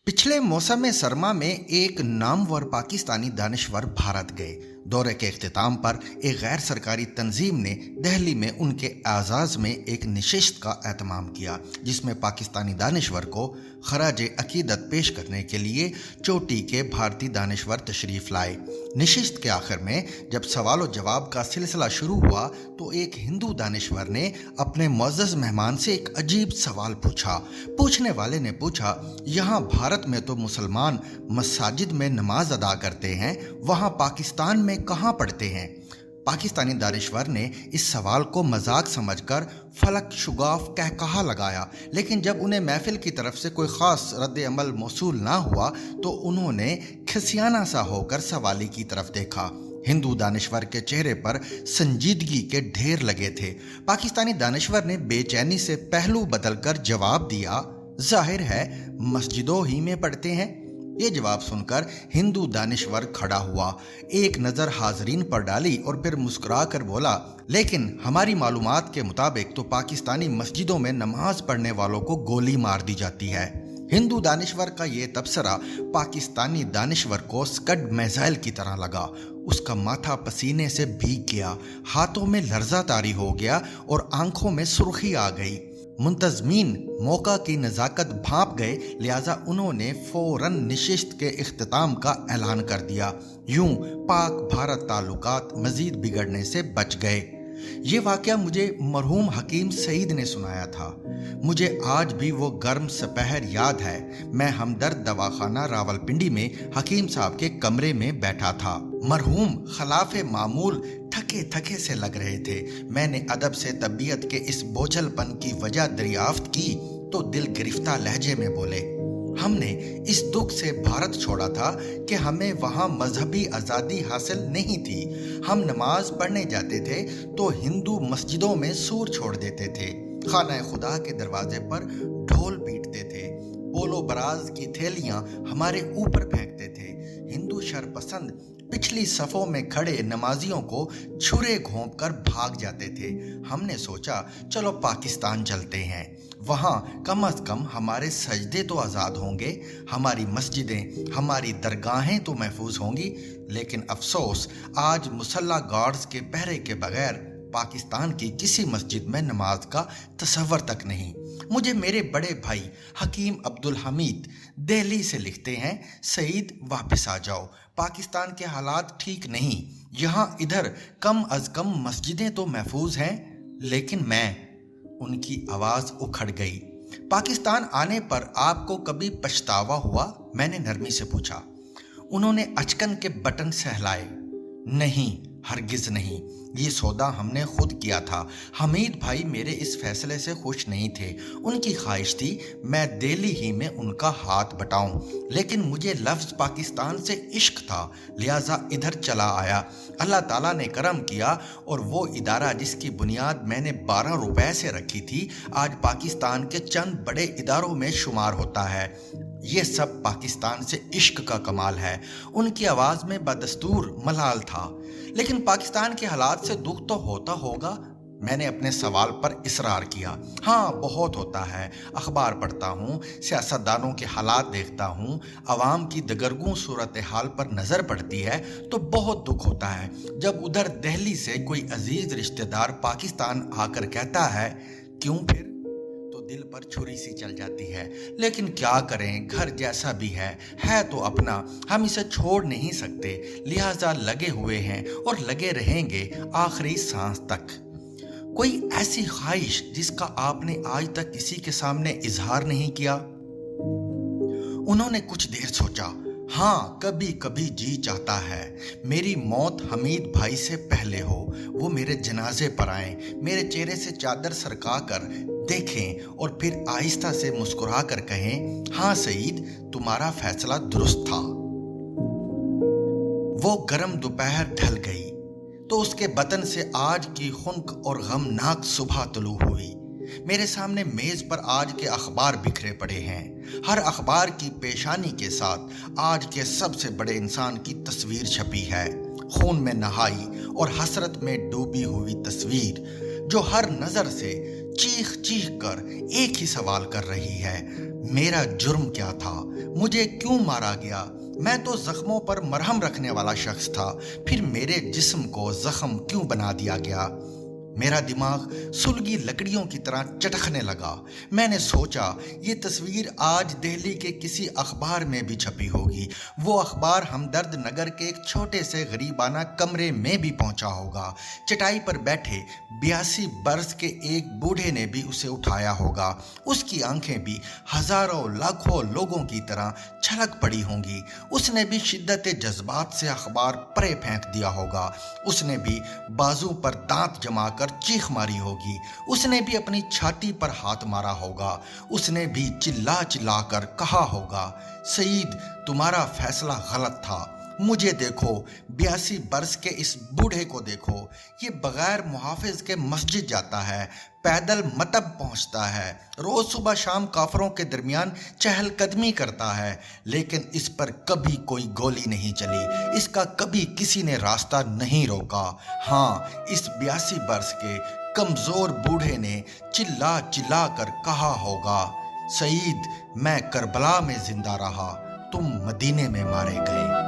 पिछले मौसम सरमा में एक नामवर पाकिस्तानी दानिशवर भारत गए। दौरे के इख्तिताम पर एक गैर सरकारी तंजीम ने दिल्ली में उनके एजाज़ में एक नशिस्त का एहतमाम किया, जिसमें पाकिस्तानी दानिशवर को खराज अकीदत पेश करने के लिए चोटी के भारतीय दानिशवर तशरीफ़ लाए। नशिस्त के आखिर में जब सवाल व जवाब का सिलसिला शुरू हुआ तो एक हिंदू दानिशवर ने अपने मुअज़्ज़ज़ मेहमान से एक अजीब सवाल पूछा। पूछने वाले ने पूछा, यहाँ भारत में तो मुसलमान मसाजिद में नमाज अदा करते हैं, वहाँ पाकिस्तान में कहाँ पढ़ते हैं? पाकिस्तानी दानिशवर ने इस सवाल को मजाक समझकर फलक शुगाफ कहकहा लगाया, लेकिन जब उन्हें महफिल की तरफ से कोई ख़ास रद्द अमल मौसूल ना हुआ तो उन्होंने खिसियाना सा होकर सवाली की तरफ देखा। हिंदू दानिशवर के चेहरे पर संजीदगी के ढेर लगे थे। पाकिस्तानी दानिशवर ने बेचैनी से पहलू बदलकर जवाब दिया, जाहिर है मस्जिदों ही में पढ़ते हैं। ये जवाब सुनकर हिंदू दानिशवर खड़ा हुआ, एक नज़र हाजरीन पर डाली और फिर मुस्कुरा कर बोला, लेकिन हमारी मालूमात के मुताबिक तो पाकिस्तानी मस्जिदों में नमाज पढ़ने वालों को गोली मार दी जाती है। हिंदू दानिशवर का ये तबसरा पाकिस्तानी दानिशवर को स्कड मिसाइल की तरह लगा। उसका माथा पसीने से भीग गया, हाथों में लर्जा तारी हो गया और आंखों में सुर्खी आ गई। मुंतज़मीन मौका की नज़ाकत भांप गए, लिहाजा उन्होंने फ़ौरन नशिस्त के इख्तिताम का ऐलान कर दिया। यूं पाक भारत ताल्लुकात मज़ीद बिगड़ने से बच गए। ये वाक़या मुझे मरहूम हकीम सईद ने सुनाया था। मुझे आज भी वो गर्म सपहर याद है। मैं हमदर्द दवाखाना रावलपिंडी में हकीम साहब के कमरे में बैठा था। मरहूम खिलाफ मामूल थके थके से लग रहे थे। मैंने अदब से तबीयत के इस बोझलपन की वजह दरियाफ्त की तो दिल गिरफ्ता लहजे में बोले, हमने इस दुख से भारत छोड़ा था कि हमें वहाँ मजहबी आज़ादी हासिल नहीं थी। हम नमाज पढ़ने जाते थे तो हिंदू मस्जिदों में सूर छोड़ देते थे, खाना खुदा के दरवाजे पर ढोल पीटते थे, पोलो बराज की थैलियाँ हमारे ऊपर फेंकते थे। हिंदू शरपसंद पिछली सफ़ों में खड़े नमाजियों को छुरे घोंप कर भाग जाते थे। हमने सोचा चलो पाकिस्तान चलते हैं, वहाँ कम अज़ कम हमारे सजदे तो आज़ाद होंगे, हमारी मस्जिदें हमारी दरगाहें तो महफूज होंगी। लेकिन अफसोस आज मुसल्ला गार्ड्स के पहरे के बगैर पाकिस्तान की किसी मस्जिद में नमाज का तसव्वुर तक नहीं। मुझे मेरे बड़े भाई हकीम अब्दुल हमीद दिल्ली से लिखते हैं, सईद वापस आ जाओ, पाकिस्तान के हालात ठीक नहीं, यहाँ इधर कम अज़ कम मस्जिदें तो महफूज हैं। लेकिन उनकी आवाज़ उखड़ गई। पाकिस्तान आने पर आपको कभी पछतावा हुआ? मैंने नरमी से पूछा। उन्होंने अचकन के बटन सहलाए, नहीं, हरगिज़ नहीं, ये सौदा हमने खुद किया था। हमीद भाई मेरे इस फैसले से खुश नहीं थे। उनकी ख्वाहिश थी मैं दिल्ली ही में उनका हाथ बटाऊं, लेकिन मुझे लफ्ज़ पाकिस्तान से इश्क था, लिहाजा इधर चला आया। अल्लाह ताला ने करम किया और वो इदारा जिसकी बुनियाद मैंने 12 रुपए से रखी थी, आज पाकिस्तान के चंद बड़े इदारों में शुमार होता है। ये सब पाकिस्तान से इश्क का कमाल है। उनकी आवाज़ में बदस्तूर मलाल था। लेकिन पाकिस्तान के हालात से दुख तो होता होगा? मैंने अपने सवाल पर इसरार किया। हाँ, बहुत होता है। अखबार पढ़ता हूँ, सियासतदानों के हालात देखता हूँ, आवाम की दगरगूं सूरत हाल पर नज़र पड़ती है तो बहुत दुख होता है। जब उधर दिल्ली से कोई अजीज़ रिश्तेदार पाकिस्तान आकर कहता है क्यों फिर, तो दिल पर छुरी सी चल जाती है। लेकिन क्या करें, घर जैसा भी है तो अपना, हम इसे छोड़ नहीं सकते, लिहाजा लगे हुए हैं और लगे रहेंगे आखिरी सांस तक। कोई ऐसी ख्वाहिश जिसका आपने आज तक किसी के सामने इजहार नहीं किया? उन्होंने कुछ देर सोचा। हाँ, कभी कभी जी चाहता है मेरी मौत हमीद भाई से पहले हो, वो मेरे जनाजे पर आए, मेरे चेहरे से चादर सरका कर देखें और फिर आहिस्ता से मुस्कुरा कर कहें, हाँ सईद, तुम्हारा फैसला दुरुस्त था। वो गर्म दोपहर ढल गई तो उसके बदन से आज की खुनक और गमनाक सुबह तुलू हुई। मेरे सामने मेज पर आज के अखबार बिखरे पड़े हैं। हर अखबार की पेशानी के साथ आज के सबसे बड़े इंसान की तस्वीर छपी है, खून में नहाई और हसरत में डूबी हुई तस्वीर, जो हर नज़र से चीख चीख कर एक ही सवाल कर रही है, मेरा जुर्म क्या था, मुझे क्यों मारा गया। मैं तो जख्मों पर मरहम रखने वाला शख्स था, फिर मेरे जिस्म को जख्म क्यों बना दिया गया। मेरा दिमाग सुलगी लकड़ियों की तरह चटकने लगा। मैंने सोचा ये तस्वीर आज दिल्ली के किसी अखबार में भी छपी होगी। वो अखबार हमदर्द नगर के एक छोटे से गरीबाना कमरे में भी पहुंचा होगा। चटाई पर बैठे 82 बरस के एक बूढ़े ने भी उसे उठाया होगा। उसकी आंखें भी हजारों लाखों लोगों की तरह छलक पड़ी होंगी। उसने भी शिद्दत जज्बात से अखबार परे फेंक दिया होगा। उसने भी बाजू पर दांत जमाकर चीख मारी होगी। उसने भी अपनी छाती पर हाथ मारा होगा। उसने भी चिल्ला चिल्ला कर कहा होगा, सईद तुम्हारा फैसला गलत था, मुझे देखो, 82 बरस के इस बूढ़े को देखो, ये बगैर मुहाफिज के मस्जिद जाता है, पैदल मतब पहुंचता है, रोज सुबह शाम काफरों के दरमियान चहलकदमी करता है, लेकिन इस पर कभी कोई गोली नहीं चली, इसका कभी किसी ने रास्ता नहीं रोका। हाँ, इस 82 बरस के कमजोर बूढ़े ने चिल्ला चिल्ला कर कहा होगा, सईद मैं करबला में जिंदा रहा, तुम मदीने में मारे गए।